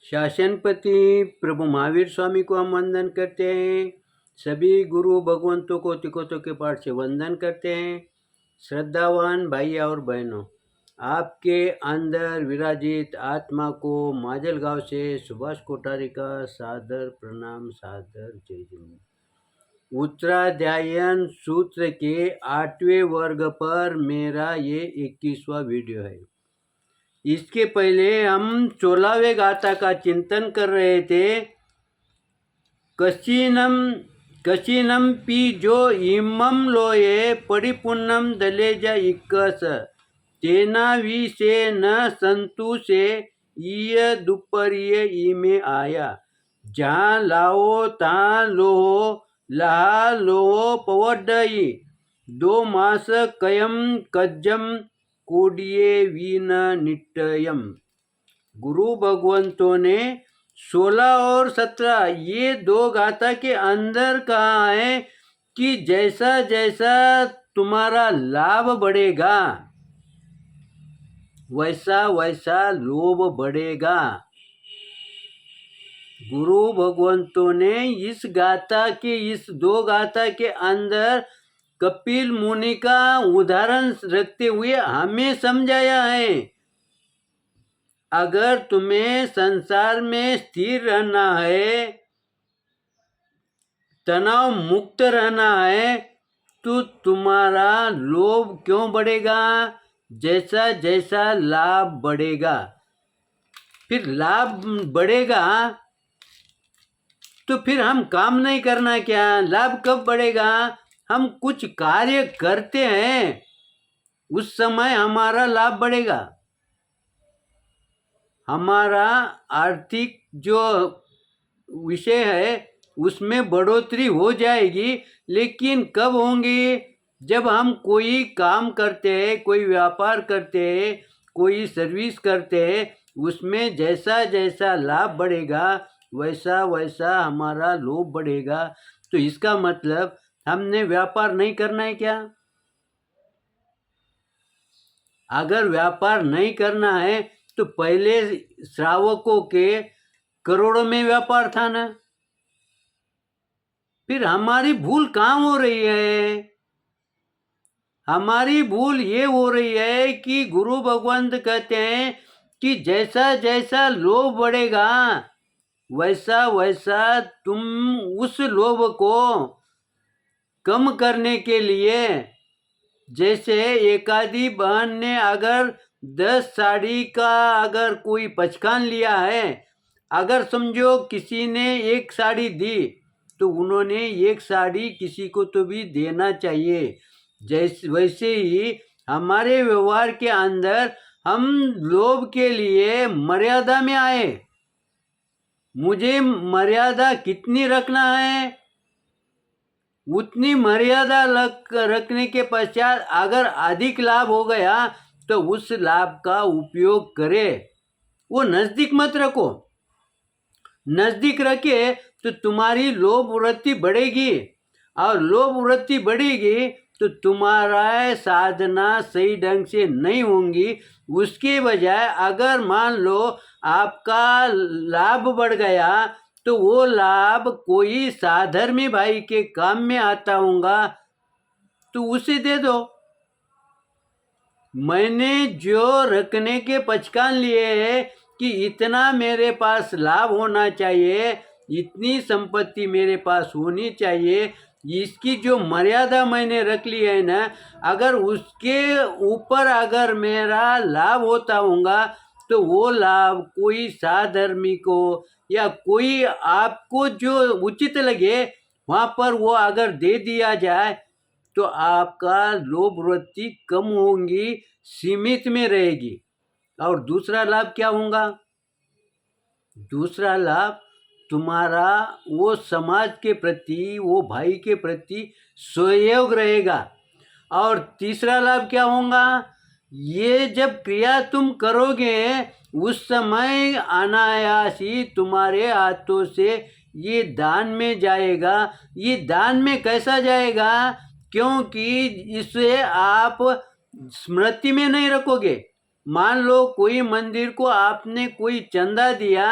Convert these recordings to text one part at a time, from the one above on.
शासनपति प्रभु महावीर स्वामी को हम वंदन करते हैं। सभी गुरु भगवंतों को तिकोतों के पाठ से वंदन करते हैं। श्रद्धावान भाई और बहनों, आपके अंदर विराजित आत्मा को माजलगांव से सुभाष कोठारी का सादर प्रणाम, सादर जय हिंद। उत्तराध्यायन सूत्र के 8वें वर्ग पर मेरा ये 21वां वीडियो है। इसके पहले हम 16वें गाथा का चिंतन कर रहे थे। कशीनम पी जो इमम लोये परिपुन्नम दलेजा इक्कस तेना विषे न संतु से ईय दुपरिय इमे आया जहाँ लाओ तहाँ लोहो लहा लोहो पवड्डई 2 मास कयम कज्जम कोडिये वीन निट्टयम। गुरु भगवंतों ने 16 और 17 ये 2 गाथा के अंदर कहा है कि जैसा जैसा तुम्हारा लाभ बढ़ेगा वैसा वैसा लोभ बढ़ेगा। गुरु भगवंतों ने इस 2 गाथा के अंदर कपिल मुनि का उदाहरण रखते हुए हमें समझाया है। अगर तुम्हें संसार में स्थिर रहना है, तनाव मुक्त रहना है, तो तुम्हारा लोभ क्यों बढ़ेगा? जैसा जैसा लाभ बढ़ेगा, फिर लाभ बढ़ेगा तो फिर हम काम नहीं करना क्या? लाभ कब बढ़ेगा? हम कुछ कार्य करते हैं, उस समय हमारा लाभ बढ़ेगा। हमारा आर्थिक जो विषय है उसमें बढ़ोतरी हो जाएगी, लेकिन कब होंगी? जब हम कोई काम करते हैं, कोई व्यापार करते हैं, कोई सर्विस करते हैं, उसमें जैसा जैसा लाभ बढ़ेगा वैसा वैसा हमारा लोभ बढ़ेगा। तो इसका मतलब हमने व्यापार नहीं करना है क्या? अगर व्यापार नहीं करना है तो पहले श्रावकों के करोड़ों में व्यापार था ना। फिर हमारी भूल कहाँ हो रही है? हमारी भूल ये हो रही है कि गुरु भगवंत कहते हैं कि जैसा जैसा लोभ बढ़ेगा वैसा वैसा तुम उस लोभ को कम करने के लिए, जैसे एक आधी बहन ने अगर 10 साड़ी का अगर कोई पचकान लिया है, अगर समझो किसी ने 1 साड़ी दी तो उन्होंने 1 साड़ी किसी को तो भी देना चाहिए। जैसे वैसे ही हमारे व्यवहार के अंदर हम लोभ के लिए मर्यादा में आए। मुझे मर्यादा कितनी रखना है, उतनी मर्यादा रखने के पश्चात अगर अधिक लाभ हो गया तो उस लाभ का उपयोग करे। वो नजदीक मत रखो। नजदीक रखे तो तुम्हारी लोभ वृत्ति बढ़ेगी, और लोभ वृत्ति बढ़ेगी तो तुम्हारा साधना सही ढंग से नहीं होंगी। उसके बजाय अगर मान लो आपका लाभ बढ़ गया तो वो लाभ कोई साधर्मी भाई के काम में आता होगा तो उसे दे दो। मैंने जो रखने के पचकान लिए है कि इतना मेरे पास लाभ होना चाहिए, इतनी संपत्ति मेरे पास होनी चाहिए, इसकी जो मर्यादा मैंने रख ली है ना, अगर उसके ऊपर अगर मेरा लाभ होता होगा तो वो लाभ कोई साधर्मी को या कोई आपको जो उचित लगे वहाँ पर वो अगर दे दिया जाए तो आपका लोभ वृत्ति कम होंगी, सीमित में रहेगी। और दूसरा लाभ क्या होगा? दूसरा लाभ तुम्हारा वो समाज के प्रति, वो भाई के प्रति सहयोग रहेगा। और तीसरा लाभ क्या होगा? ये जब क्रिया तुम करोगे उस समय अनायास ही तुम्हारे हाथों से ये दान में जाएगा। ये दान में कैसा जाएगा? क्योंकि इसे आप स्मृति में नहीं रखोगे। मान लो कोई मंदिर को आपने कोई चंदा दिया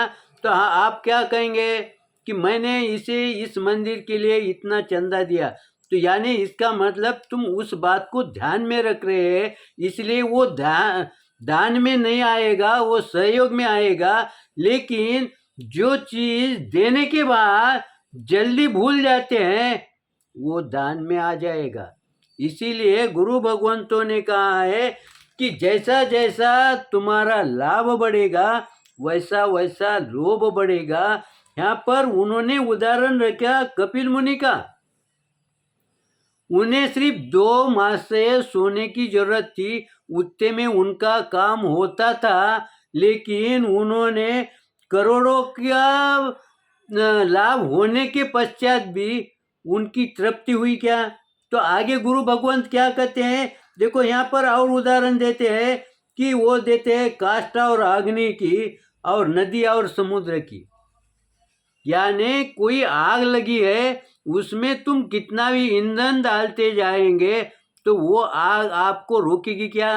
तो हाँ, आप क्या कहेंगे कि मैंने इसे इस मंदिर के लिए इतना चंदा दिया, तो यानी इसका मतलब तुम उस बात को ध्यान में रख रहे हैं, इसलिए वो दान में नहीं आएगा, वो सहयोग में आएगा। लेकिन जो चीज देने के बाद जल्दी भूल जाते हैं, वो दान में आ जाएगा। इसीलिए गुरु भगवंतों ने कहा है कि जैसा जैसा तुम्हारा लाभ बढ़ेगा, वैसा वैसा लोभ बढ़ेगा। यहाँ पर उन्होंने उदाहरण रखा कपिल मुनि का। उन्हें सिर्फ 2 मास से सोने की जरूरत थी, उतने में उनका काम होता था। लेकिन उन्होंने करोड़ों का लाभ होने के पश्चात भी उनकी तृप्ति हुई क्या? तो आगे गुरु भगवंत क्या कहते हैं, देखो यहाँ पर और उदाहरण देते हैं कि वो देते हैं काष्ठ और अग्नि की, और नदी और समुद्र की। यानी कोई आग लगी है, उसमें तुम कितना भी ईंधन डालते जाएंगे तो वो आग आपको रोकेगी क्या?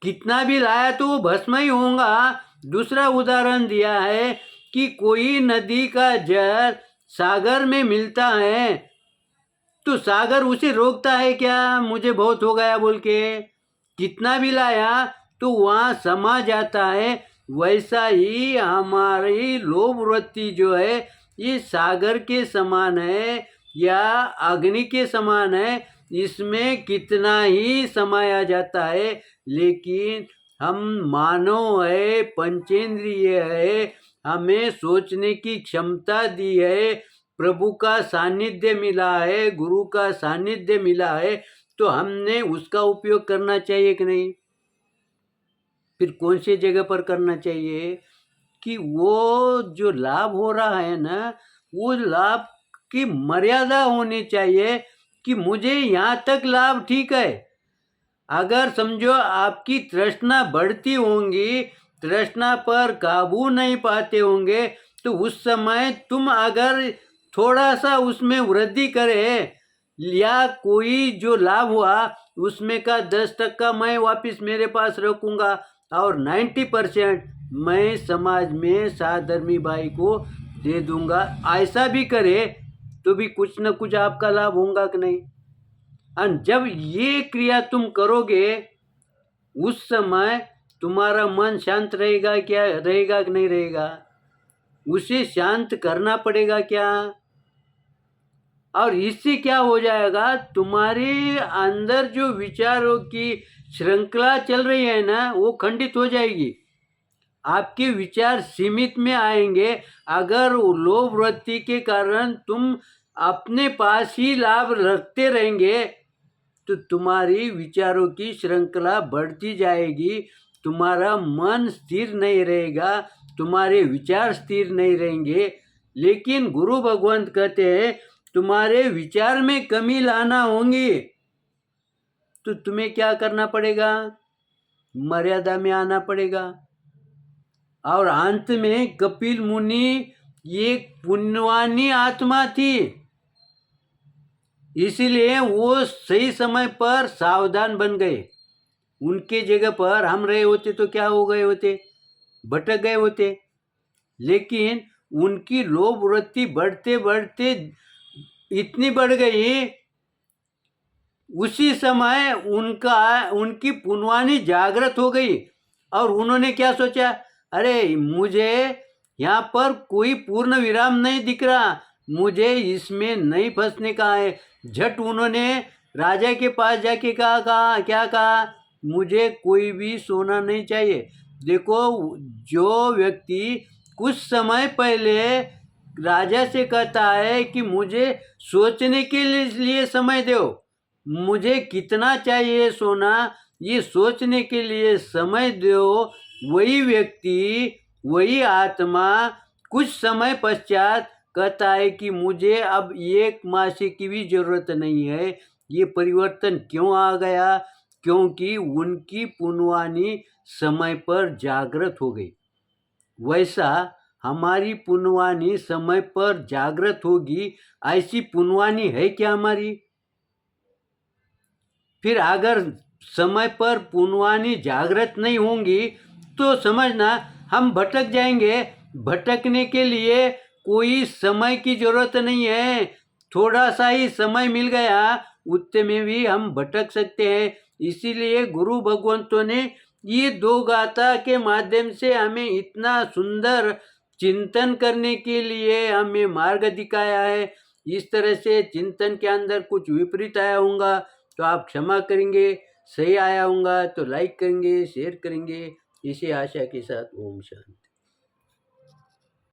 कितना भी लाया तो वो भस्म ही होगा। दूसरा उदाहरण दिया है कि कोई नदी का जल सागर में मिलता है, तो सागर उसे रोकता है क्या, मुझे बहुत हो गया बोल के? कितना भी लाया तो वहाँ समा जाता है। वैसा ही हमारी लोभ वृत्ति जो है, ये सागर के समान है या अग्नि के समान है। इसमें कितना ही समाया जाता है, लेकिन हम मानव है, पंचेंद्रिय है, हमें सोचने की क्षमता दी है, प्रभु का सानिध्य मिला है, गुरु का सानिध्य मिला है, तो हमने उसका उपयोग करना चाहिए कि नहीं? फिर कौन सी जगह पर करना चाहिए कि वो जो लाभ हो रहा है ना, वो लाभ की मर्यादा होनी चाहिए कि मुझे यहाँ तक लाभ ठीक है। अगर समझो आपकी तृष्णा बढ़ती होंगी, तृष्णा पर काबू नहीं पाते होंगे, तो उस समय तुम अगर थोड़ा सा उसमें वृद्धि करे, या कोई जो लाभ हुआ उसमें का 10% मैं वापस मेरे पास रखूंगा और 90% मैं समाज में साधर्मी भाई को दे दूंगा, ऐसा भी करे तो भी कुछ न कुछ आपका लाभ होगा कि नहीं? और जब ये क्रिया तुम करोगे, उस समय तुम्हारा मन शांत रहेगा क्या, रहेगा कि नहीं रहेगा? उसे शांत करना पड़ेगा क्या? और इससे क्या हो जाएगा, तुम्हारे अंदर जो विचारों की श्रृंखला चल रही है ना, वो खंडित हो जाएगी। आपके विचार सीमित में आएंगे। अगर लोभ वृत्ति के कारण तुम अपने पास ही लाभ रखते रहेंगे, तो तुम्हारी विचारों की श्रृंखला बढ़ती जाएगी, तुम्हारा मन स्थिर नहीं रहेगा, तुम्हारे विचार स्थिर नहीं रहेंगे। लेकिन गुरु भगवंत कहते हैं तुम्हारे विचार में कमी लाना होंगी, तो तुम्हें क्या करना पड़ेगा? मर्यादा में आना पड़ेगा। और अंत में कपिल मुनि एक पुण्यवानी आत्मा थी, इसलिए वो सही समय पर सावधान बन गए। उनके जगह पर हम रहे होते तो क्या हो गए होते, भटक गए होते। लेकिन उनकी लोभ वृत्ति बढ़ते बढ़ते इतनी बढ़ गई, उसी समय उनकी पुनवानी जागृत हो गई। और उन्होंने क्या सोचा, अरे मुझे यहाँ पर कोई पूर्ण विराम नहीं दिख रहा, मुझे इसमें नहीं फंसने का है। झट उन्होंने राजा के पास जाके क्या कहा, मुझे कोई भी सोना नहीं चाहिए। देखो, जो व्यक्ति कुछ समय पहले राजा से कहता है कि मुझे सोचने के लिए समय दो, मुझे कितना चाहिए सोना, ये सोचने के लिए समय दो, वही व्यक्ति, वही आत्मा कुछ समय पश्चात कहता है कि मुझे अब 1 मास की भी जरूरत नहीं है। ये परिवर्तन क्यों आ गया? क्योंकि उनकी पुनवानी समय पर जागृत हो गई। वैसा हमारी पुनवानी समय पर जागृत होगी। ऐसी पुनवानी है क्या हमारी? फिर अगर समय पर पुनवानी जागृत नहीं होंगी तो समझना हम भटक जाएंगे। भटकने के लिए कोई समय की जरूरत नहीं है, थोड़ा सा ही समय मिल गया उतने में भी हम भटक सकते हैं। इसीलिए गुरु भगवंतों ने ये दो गाथा के माध्यम से हमें इतना सुंदर चिंतन करने के लिए हमें मार्ग दिखाया है। इस तरह से चिंतन के अंदर कुछ विपरीत आया होगा तो आप क्षमा करेंगे, सही आया होगा तो लाइक करेंगे, शेयर करेंगे। इसी आशा के साथ ओम शांति।